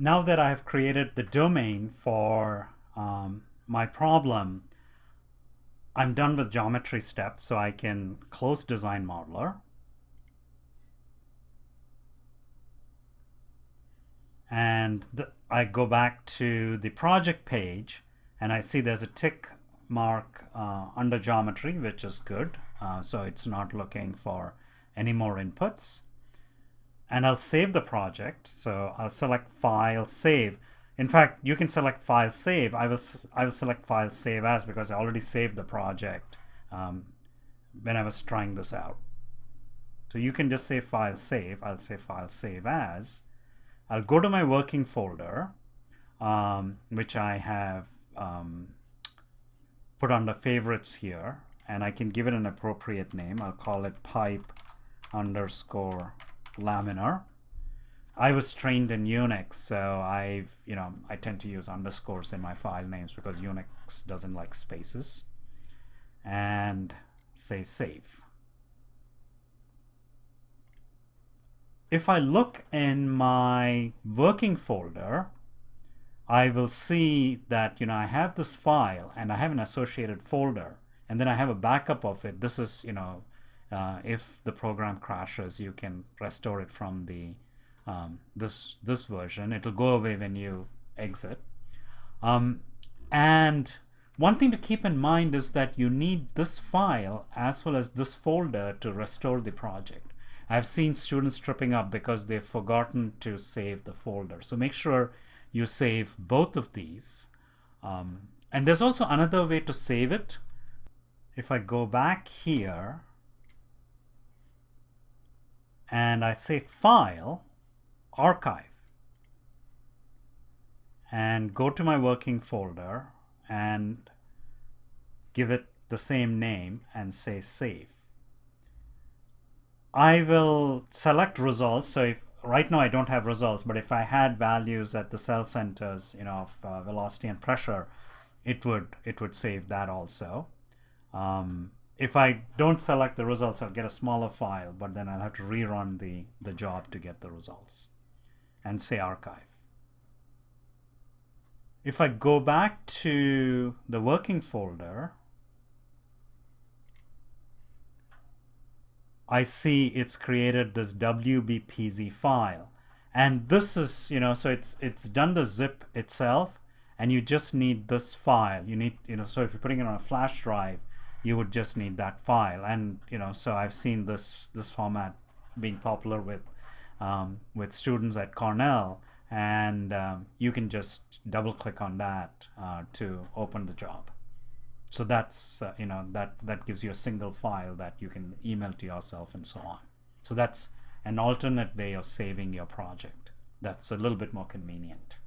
Now that I have created the domain for my problem, I'm done with geometry steps, so I can close Design Modeler. And I go back to the project page, and I see there's a tick mark under geometry, which is good. So it's not looking for any more inputs. And I'll save the project. So I'll select File, Save. In fact, you can select File, Save. I will select File, Save As, because I already saved the project when I was trying this out. So you can just say File, Save. I'll say File, Save As. I'll go to my working folder, which I have put under favorites here, and I can give it an appropriate name. I'll call it pipe_laminar. I was trained in Unix, so I tend to use underscores in my file names because Unix doesn't like spaces. And say save. If I look in my working folder, I will see that I have this file and I have an associated folder, and then I have a backup of it. This is if the program crashes, you can restore it from the this version. It'll go away when you exit. And one thing to keep in mind is that you need this file as well as this folder to restore the project. I've seen students tripping up because they've forgotten to save the folder. So make sure you save both of these. And there's also another way to save it. If I go back here and I say File, Archive, and go to my working folder and give it the same name and say Save. I will select results. So if right now I don't have results, but if I had values at the cell centers, of velocity and pressure, it would save that also. If I don't select the results, I'll get a smaller file, but then I'll have to rerun the job to get the results, and say Archive. If I go back to the working folder, I see it's created this WBPZ file, and this is so it's done the zip itself, and you just need this file. You need so if you're putting it on a flash drive, you would just need that file. And so I've seen this format being popular with students at Cornell, and you can just double click on that to open the job. So that's that gives you a single file that you can email to yourself and so on. So that's an alternate way of saving your project. That's a little bit more convenient.